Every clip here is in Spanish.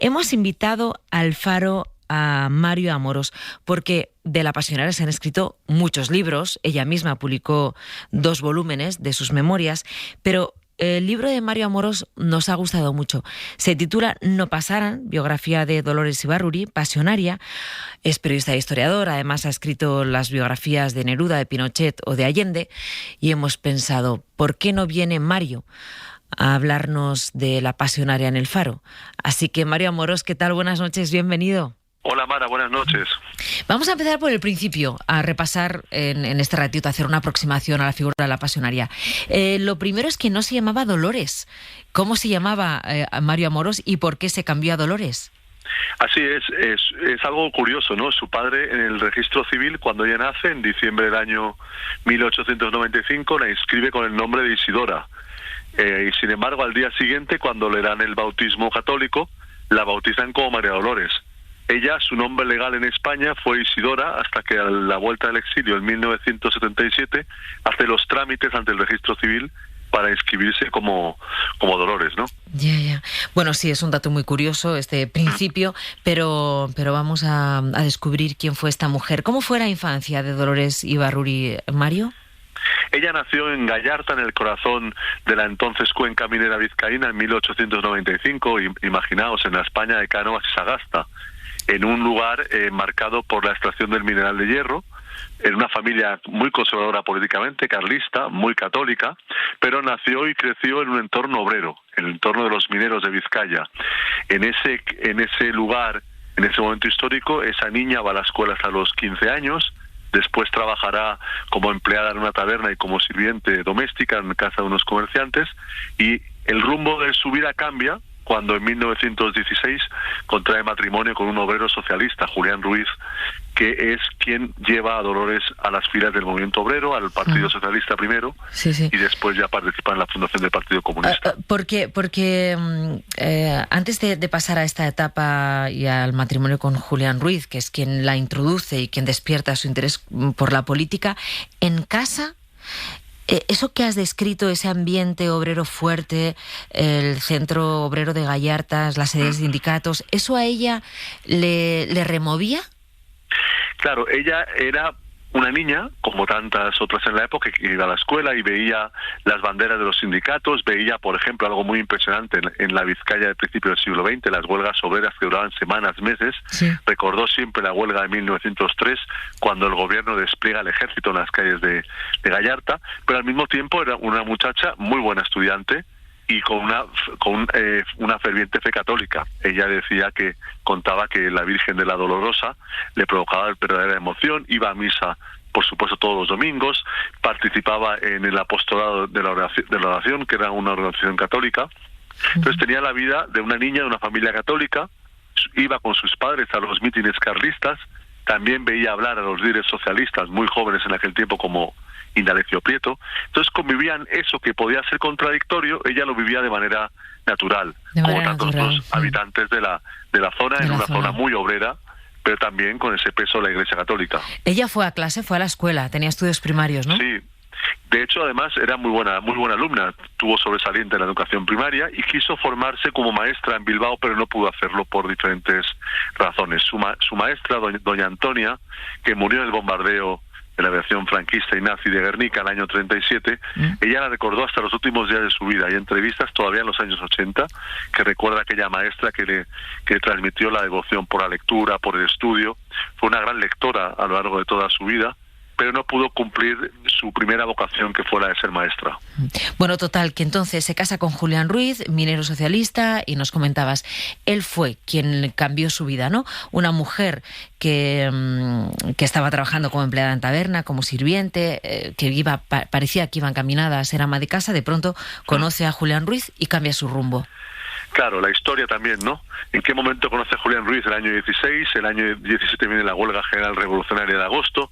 Hemos invitado al Faro a Mario Amorós, porque de La Pasionaria se han escrito muchos libros. Ella misma publicó 2 volúmenes de sus memorias, pero el libro de Mario Amorós nos ha gustado mucho. Se titula No pasaran, biografía de Dolores Ibárruri, Pasionaria. Es periodista e historiador, además ha escrito las biografías de Neruda, de Pinochet o de Allende, y hemos pensado, ¿por qué no viene Mario a hablarnos de La Pasionaria en el Faro? Así que, Mario Amorós, ¿qué tal? Buenas noches, bienvenido. Hola Mara, buenas noches. Vamos a empezar por el principio, a repasar en este ratito, a hacer una aproximación a la figura de la Pasionaria. Lo primero es que no se llamaba Dolores. ¿Cómo se llamaba Mario Amorós y por qué se cambió a Dolores? Así es algo curioso, ¿no? Su padre, en el registro civil, cuando ella nace, en diciembre del año 1895, la inscribe con el nombre de Isidora. Y sin embargo, al día siguiente, cuando le dan el bautismo católico, la bautizan como María Dolores. Ella, su nombre legal en España fue Isidora, hasta que a la vuelta del exilio en 1977 hace los trámites ante el registro civil para inscribirse como Dolores, ¿no? Ya. Bueno, sí, es un dato muy curioso este principio, pero vamos a descubrir quién fue esta mujer. ¿Cómo fue la infancia de Dolores Ibárruri, Mario? Ella nació en Gallarta, en el corazón de la entonces cuenca minera vizcaína, en 1895, imaginaos, en la España de Cánovas y Sagasta, en un lugar marcado por la extracción del mineral de hierro, en una familia muy conservadora políticamente, carlista, muy católica, pero nació y creció en un entorno obrero, en el entorno de los mineros de Vizcaya. En ese lugar, en ese momento histórico, esa niña va a la escuela hasta los 15 años, después trabajará como empleada en una taberna y como sirviente doméstica en casa de unos comerciantes, y el rumbo de su vida cambia cuando en 1916 contrae matrimonio con un obrero socialista, Julián Ruiz, que es quien lleva a Dolores a las filas del movimiento obrero, al Partido Socialista primero, sí. Y después ya participa en la fundación del Partido Comunista. Porque antes de pasar a esta etapa y al matrimonio con Julián Ruiz, que es quien la introduce y quien despierta su interés por la política, en casa, eso que has descrito, ese ambiente obrero fuerte, el centro obrero de Gallartas, las sedes de sindicatos, ¿eso a ella le removía? Claro, ella era una niña, como tantas otras en la época, que iba a la escuela y veía las banderas de los sindicatos, veía, por ejemplo, algo muy impresionante en la Vizcaya del principio del siglo XX, las huelgas obreras que duraban semanas, meses. Sí. Recordó siempre la huelga de 1903, cuando el gobierno despliega el ejército en las calles de Gallarta, pero al mismo tiempo era una muchacha muy buena estudiante y con una ferviente fe católica. Ella contaba que la Virgen de la Dolorosa le provocaba verdadera emoción, iba a misa, por supuesto, todos los domingos, participaba en el apostolado de la oración, que era una organización católica. Entonces tenía la vida de una niña de una familia católica, iba con sus padres a los mítines carlistas, también veía hablar a los líderes socialistas muy jóvenes en aquel tiempo como Indalecio Prieto. Entonces convivían eso que podía ser contradictorio, ella lo vivía de manera natural, como tantos otros habitantes de la zona, en una zona muy obrera, pero también con ese peso de la Iglesia Católica. Ella fue a clase, fue a la escuela, tenía estudios primarios, ¿no? Sí. De hecho, además, era muy buena alumna, tuvo sobresaliente en la educación primaria y quiso formarse como maestra en Bilbao, pero no pudo hacerlo por diferentes razones. Su maestra, doña Antonia, que murió en el bombardeo de la aviación franquista y nazi de Guernica en el año 37, ella la recordó hasta los últimos días de su vida. Hay entrevistas todavía en los años 80 que recuerda a aquella maestra que le transmitió la devoción por la lectura, por el estudio. Fue una gran lectora a lo largo de toda su vida, pero no pudo cumplir su primera vocación, que fue la de ser maestra. Bueno, total, que entonces se casa con Julián Ruiz, minero socialista, y nos comentabas, él fue quien cambió su vida, ¿no? Una mujer que estaba trabajando como empleada en taberna, como sirviente, que parecía que iba encaminada a ser ama de casa, de pronto conoce a Julián Ruiz y cambia su rumbo. Claro, la historia también, ¿no? ¿En qué momento conoce a Julián Ruiz? El año 16, el año 17 viene la huelga general revolucionaria de agosto,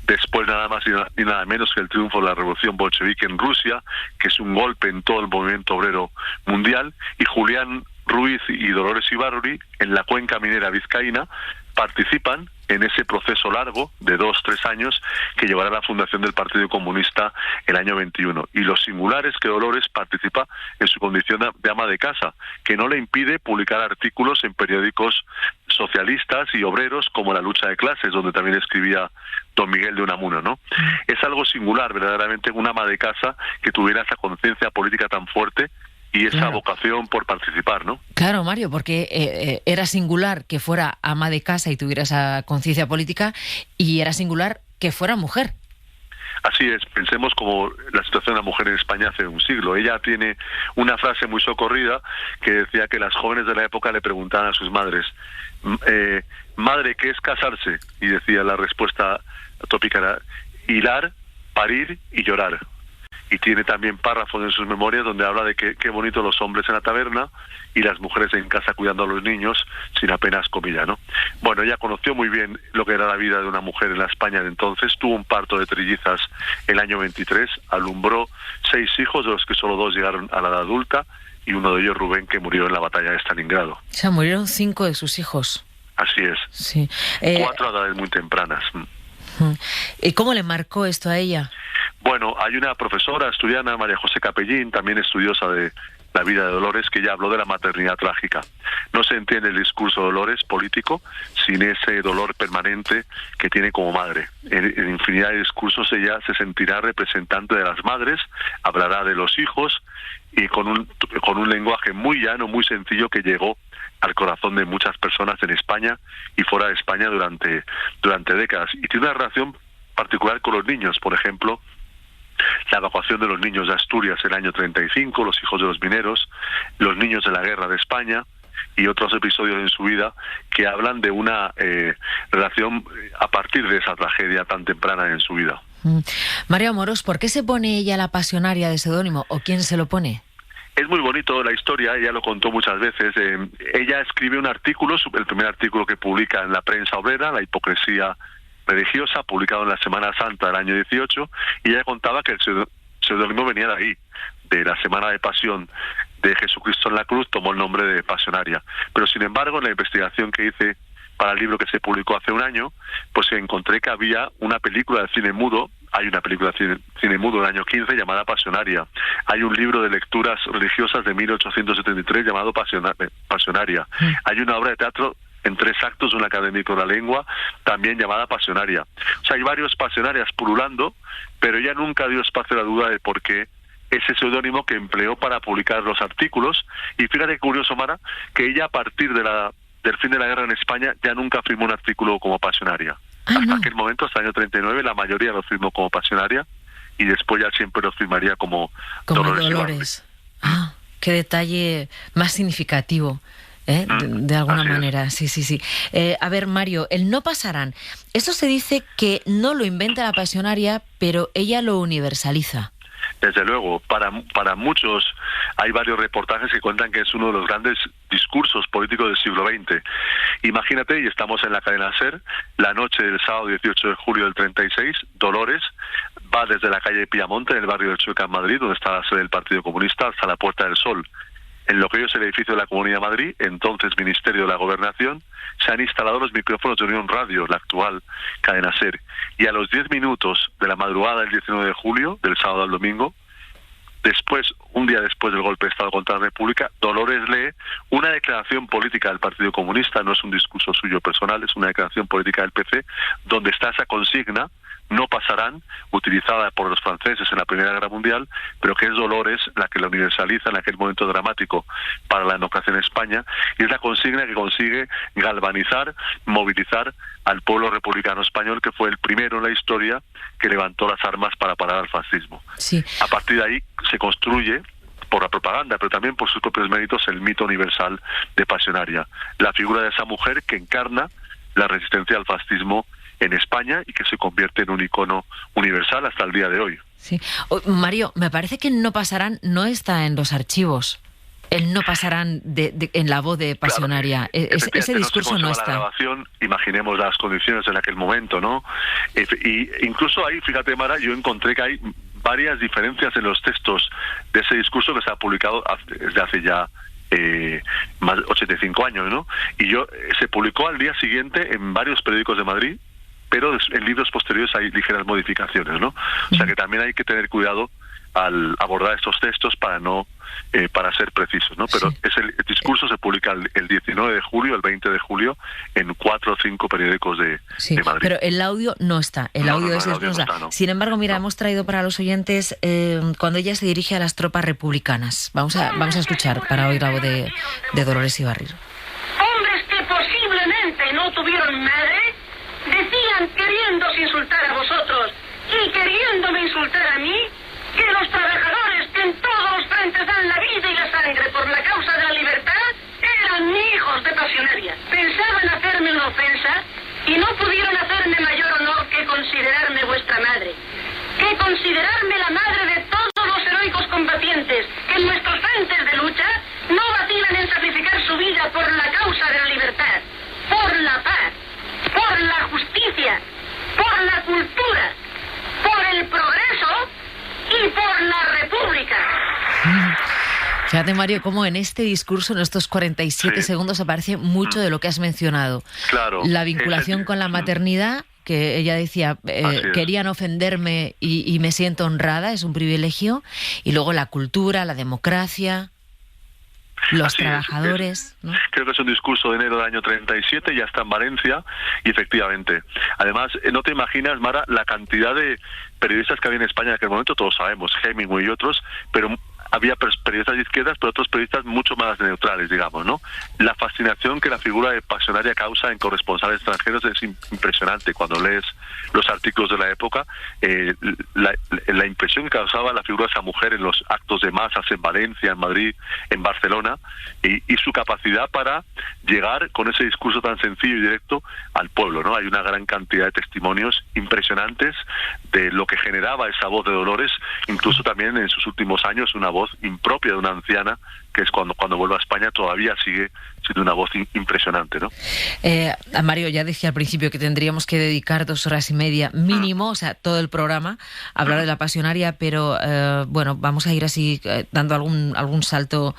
después nada más y nada menos que el triunfo de la revolución bolchevique en Rusia, que es un golpe en todo el movimiento obrero mundial, y Julián Ruiz y Dolores Ibárruri, en la cuenca minera vizcaína, participan en ese proceso largo de 2-3 años que llevará a la fundación del Partido Comunista el año 21. Y lo singular es que Dolores participa en su condición de ama de casa, que no le impide publicar artículos en periódicos socialistas y obreros como La Lucha de Clases, donde también escribía don Miguel de Unamuno, ¿no? Es algo singular, verdaderamente, una ama de casa que tuviera esa conciencia política tan fuerte y esa vocación por participar, ¿no? Claro, Mario, porque era singular que fuera ama de casa y tuviera esa conciencia política, y era singular que fuera mujer. Así es, pensemos como la situación de la mujer en España hace un siglo. Ella tiene una frase muy socorrida que decía que las jóvenes de la época le preguntaban a sus madres, madre, ¿qué es casarse? Y decía la respuesta tópica era hilar, parir y llorar. Y tiene también párrafos en sus memorias donde habla de que qué bonito los hombres en la taberna y las mujeres en casa cuidando a los niños sin apenas comida, ¿no? Bueno, ella conoció muy bien lo que era la vida de una mujer en la España de entonces, tuvo un parto de trillizas el año 23, alumbró 6 hijos, de los que solo 2 llegaron a la edad adulta, y uno de ellos, Rubén, que murió en la batalla de Stalingrado. O sea, murieron 5 de sus hijos. Así es. Sí. 4 a edades muy tempranas. ¿Y cómo le marcó esto a ella? Bueno, hay una profesora asturiana, María José Capellín, también estudiosa de la vida de Dolores, que ya habló de la maternidad trágica. No se entiende el discurso de Dolores político sin ese dolor permanente que tiene como madre. En infinidad de discursos ella se sentirá representante de las madres, hablará de los hijos y con un lenguaje muy llano, muy sencillo, que llegó al corazón de muchas personas en España y fuera de España durante décadas. Y tiene una relación particular con los niños, por ejemplo, la evacuación de los niños de Asturias en el año 35, los hijos de los mineros, los niños de la guerra de España y otros episodios en su vida que hablan de una relación a partir de esa tragedia tan temprana en su vida. Mario Amorós, ¿por qué se pone ella la pasionaria de seudónimo o quién se lo pone? Es muy bonito la historia, ella lo contó muchas veces. Ella escribe un artículo, el primer artículo que publica en la prensa obrera, La hipocresía religiosa, publicado en la Semana Santa del año 18, y ella contaba que el seudónimo venía de ahí, de la Semana de Pasión de Jesucristo en la cruz, tomó el nombre de Pasionaria. Pero sin embargo, en la investigación que hice para el libro que se publicó hace un año, pues encontré que había una película de cine mudo, hay una película de cine mudo del año 15 llamada Pasionaria, hay un libro de lecturas religiosas de 1873 llamado Pasionaria, hay una obra de teatro en 3 actos de un académico de la lengua, también llamada Pasionaria. O sea, hay varios pasionarias pululando, pero ella nunca dio espacio a la duda de por qué ese seudónimo que empleó para publicar los artículos. Y fíjate qué curioso, Mara, que ella a partir del fin de la guerra en España ya nunca firmó un artículo como Pasionaria. Hasta aquel momento, hasta el año 39, la mayoría lo firmó como Pasionaria y después ya siempre lo firmaría como Dolores. Ah, qué detalle más significativo. De alguna manera, sí. A ver, Mario, el no pasarán. Eso se dice que no lo inventa la pasionaria, pero ella lo universaliza. Desde luego, para muchos hay varios reportajes que cuentan que es uno de los grandes discursos políticos del siglo XX. Imagínate, y estamos en la cadena SER, la noche del sábado 18 de julio del 36, Dolores va desde la calle Piamonte, en el barrio de Chueca, en Madrid, donde está la sede del Partido Comunista, hasta la Puerta del Sol. En lo que hoy es el edificio de la Comunidad de Madrid, entonces Ministerio de la Gobernación, se han instalado los micrófonos de Unión Radio, la actual cadena SER. Y a los 10 minutos de la madrugada del 19 de julio, del sábado al domingo, un día después del golpe de Estado contra la República, Dolores lee una declaración política del Partido Comunista, no es un discurso suyo personal, es una declaración política del PC, donde está esa consigna, no pasarán, utilizada por los franceses en la Primera Guerra Mundial, pero que es Dolores la que la universaliza en aquel momento dramático para la democracia en España, y es la consigna que consigue galvanizar, movilizar al pueblo republicano español, que fue el primero en la historia que levantó las armas para parar al fascismo. Sí. A partir de ahí se construye, por la propaganda, pero también por sus propios méritos, el mito universal de Pasionaria, la figura de esa mujer que encarna la resistencia al fascismo en España y que se convierte en un icono universal hasta el día de hoy. Sí. Mario, me parece que no pasarán, no está en los archivos. El no pasarán en la voz de Pasionaria. Claro, ese discurso no está. La grabación, imaginemos las condiciones en aquel momento, ¿no? Y incluso ahí, fíjate, Mara, yo encontré que hay varias diferencias en los textos de ese discurso que se ha publicado desde hace ya más de 85 años, ¿no? Y se publicó al día siguiente en varios periódicos de Madrid, pero en libros posteriores hay ligeras modificaciones, ¿no? O sea que también hay que tener cuidado al abordar estos textos para ser precisos, ¿no? Pero el discurso se publica el 19 de julio, el 20 de julio, en 4 o 5 periódicos de Madrid. Pero el audio no está, el audio no está. No. Sin embargo, mira, hemos traído para los oyentes cuando ella se dirige a las tropas republicanas. Vamos a escuchar para oír la voz de Dolores Ibarrir. Hombres que posiblemente no tuvieron madre, decían, queriéndose insultar a vosotros y queriéndome insultar a mí, que los trabajadores que en todos los frentes dan la vida y la sangre por la causa de la libertad eran hijos de pasionaria. Pensaban hacerme una ofensa y no pudieron hacerme mayor honor que considerarme vuestra madre. Que considerarme la madre de todos los heroicos combatientes que en nuestros frentes de lucha no vacilan en sacrificar su vida por la causa de la libertad, por la paz, por la justicia, por la cultura, por el progreso y por la República. Fíjate, Mario, cómo en este discurso, en estos 47 segundos, aparece mucho de lo que has mencionado. Claro. La vinculación con la maternidad, que ella decía, querían ofenderme y me siento honrada, es un privilegio. Y luego la cultura, la democracia, los trabajadores, ¿no? Creo que es un discurso de enero del año 37, ya está en Valencia, y efectivamente. Además, no te imaginas, Mara, la cantidad de periodistas que había en España en aquel momento, todos sabemos, Hemingway y otros, pero había periodistas de izquierdas, pero otros periodistas mucho más neutrales, digamos, ¿no? La fascinación que la figura de pasionaria causa en corresponsales extranjeros es impresionante. Cuando lees los artículos de la época, la impresión que causaba la figura de esa mujer en los actos de masas en Valencia, en Madrid, en Barcelona, y su capacidad para llegar con ese discurso tan sencillo y directo al pueblo, ¿no? Hay una gran cantidad de testimonios impresionantes de lo que generaba esa voz de Dolores, incluso también en sus últimos años una voz impropia de una anciana, que es cuando vuelve a España todavía sigue siendo una voz impresionante, ¿no? A Mario, ya decía al principio que tendríamos que dedicar 2 horas y media mínimo, o sea, todo el programa, a hablar de la pasionaria, pero bueno, vamos a ir así dando algún salto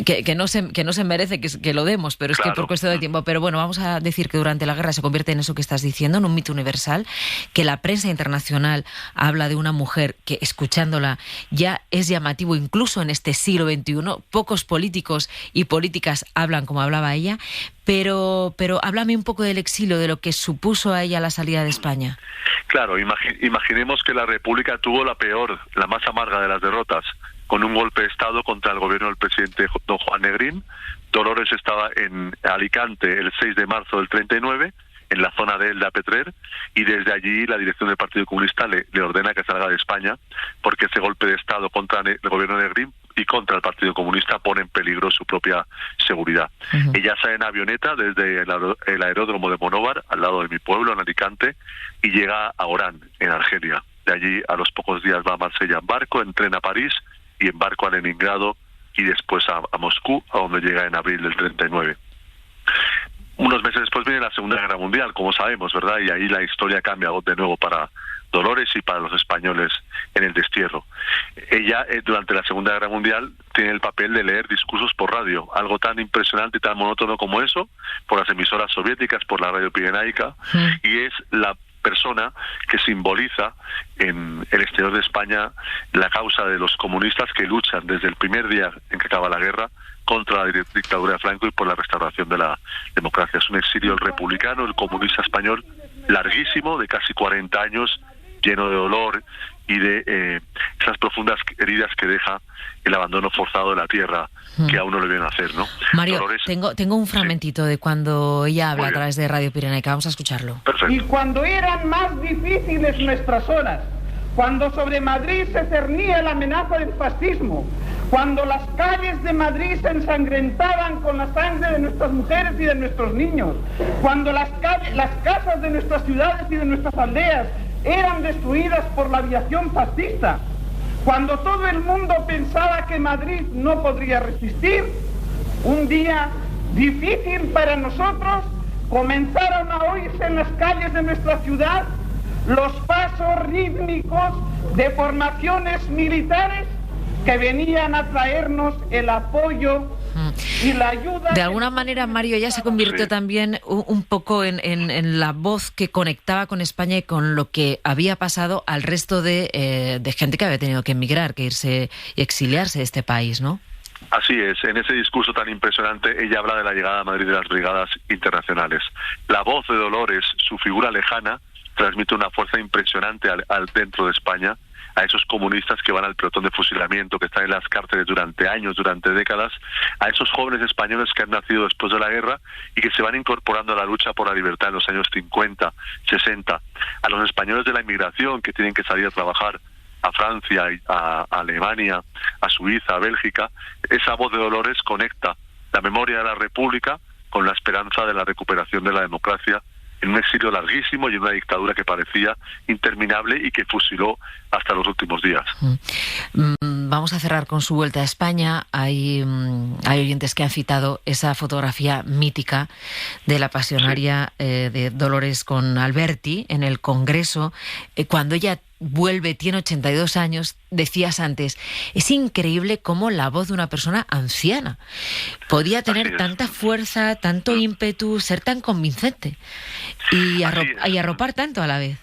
que no se merece que lo demos, pero es que por cuestión de tiempo. Pero bueno, vamos a decir que durante la guerra se convierte en eso que estás diciendo, en un mito universal, que la prensa internacional habla de una mujer que, escuchándola, ya es llamativo incluso en este siglo XXI. Pocos políticos y políticas hablan como hablaba ella, pero háblame un poco del exilio, de lo que supuso a ella la salida de España. Claro, imaginemos que la República tuvo la peor, la más amarga de las derrotas, con un golpe de Estado contra el gobierno del presidente don Juan Negrín. Dolores estaba en Alicante el 6 de marzo del 39, en la zona de Elda Petrer, y desde allí la dirección del Partido Comunista le ordena que salga de España, porque ese golpe de Estado contra el gobierno de Negrín y contra el Partido Comunista pone en peligro su propia seguridad. Ella sale en avioneta desde el aeródromo de Monóvar, al lado de mi pueblo, en Alicante, y llega a Orán, en Argelia. De allí a los pocos días va a Marsella en barco, en tren a París y en barco a Leningrado y después a Moscú, a donde llega en abril del 39. Unos meses después viene la Segunda Guerra Mundial, como sabemos, ¿verdad? Y ahí la historia cambia de nuevo para Dolores y para los españoles en el destierro. Ella, durante la Segunda Guerra Mundial, tiene el papel de leer discursos por radio, algo tan impresionante y tan monótono como eso, por las emisoras soviéticas, por la radio pirenaica, y es la persona que simboliza en el exterior de España la causa de los comunistas que luchan desde el primer día en que acaba la guerra contra la dictadura de Franco y por la restauración de la democracia. Es un exilio republicano, el comunista español, larguísimo, de casi 40 años, lleno de dolor y de esas profundas heridas que deja el abandono forzado de la tierra que a uno le viene a hacer, ¿no? Mario, Dolores, tengo un fragmentito de cuando ella habla a través de Radio Pirenaica. Vamos a escucharlo. Perfecto. Y cuando eran más difíciles nuestras horas, cuando sobre Madrid se cernía la amenaza del fascismo, cuando las calles de Madrid se ensangrentaban con la sangre de nuestras mujeres y de nuestros niños, cuando las casas de nuestras ciudades y de nuestras aldeas eran destruidas por la aviación fascista, cuando todo el mundo pensaba que Madrid no podría resistir, un día difícil para nosotros, comenzaron a oírse en las calles de nuestra ciudad los pasos rítmicos de formaciones militares que venían a traernos el apoyo Y la ayuda... De alguna manera, Mario, ella se convirtió también un poco en la voz que conectaba con España y con lo que había pasado al resto de gente que había tenido que emigrar, que irse y exiliarse de este país, ¿no? Así es, en ese discurso tan impresionante ella habla de la llegada a Madrid de las brigadas internacionales. La voz de Dolores, su figura lejana, transmite una fuerza impresionante al dentro de España, a esos comunistas que van al pelotón de fusilamiento, que están en las cárceles durante años, durante décadas, a esos jóvenes españoles que han nacido después de la guerra y que se van incorporando a la lucha por la libertad en los años 50, 60, a los españoles de la inmigración que tienen que salir a trabajar a Francia, a Alemania, a Suiza, a Bélgica. Esa voz de Dolores conecta la memoria de la República con la esperanza de la recuperación de la democracia en un exilio larguísimo y en una dictadura que parecía interminable y que fusiló hasta los últimos días. Vamos a cerrar con su vuelta a España. Hay oyentes que han citado esa fotografía mítica de la pasionaria de Dolores con Alberti en el Congreso. Cuando ella vuelve, tiene 82 años, decías antes, es increíble cómo la voz de una persona anciana podía tener tanta fuerza, tanto ímpetu, ser tan convincente y arropar tanto a la vez.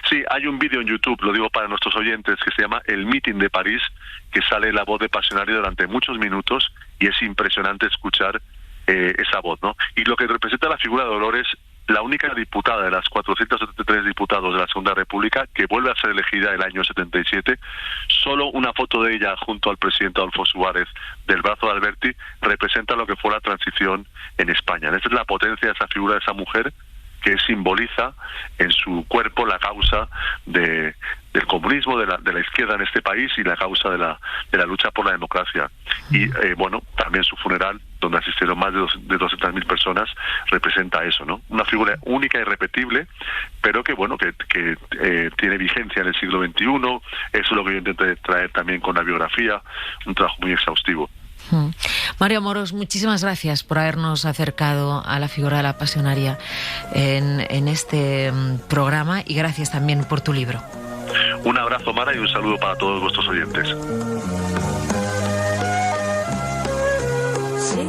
Sí, hay un vídeo en YouTube, lo digo para nuestros oyentes, que se llama El Meeting de París, que sale la voz de Pasionario durante muchos minutos y es impresionante escuchar esa voz, ¿no? Y lo que representa la figura de Dolores, la única diputada de las 473 diputados de la Segunda República que vuelve a ser elegida el año 77, solo una foto de ella junto al presidente Adolfo Suárez del brazo de Alberti representa lo que fue la transición en España. Esa es la potencia de esa figura, de esa mujer que simboliza en su cuerpo la causa del comunismo, de la izquierda en este país y la causa de la lucha por la democracia. Y bueno, también su funeral, donde asistieron más de 200.000 personas, representa eso, ¿no? Una figura única e irrepetible, pero que bueno, que tiene vigencia en el siglo XXI. Eso es lo que yo intenté traer también con la biografía, un trabajo muy exhaustivo. Mario Amoros, muchísimas gracias por habernos acercado a la figura de la pasionaria en este programa y gracias también por tu libro. Un abrazo, Mara, y un saludo para todos vuestros oyentes. Sí,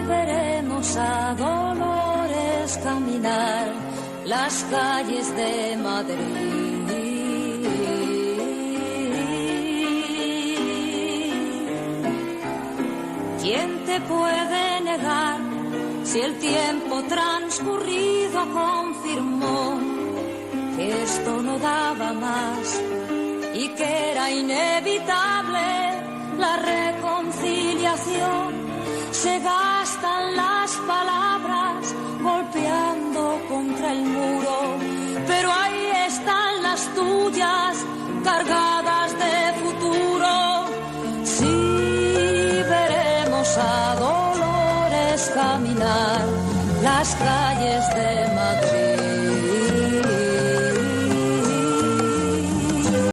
veremos a Dolores caminar las calles de Madrid. ¿Quién te puede negar si el tiempo transcurrido confirmó que esto no daba más y que era inevitable la reconciliación? Se gastan las palabras golpeando contra el muro, pero ahí están las tuyas cargadas de futuro. Sí, veremos a Dolores caminar las calles de Madrid.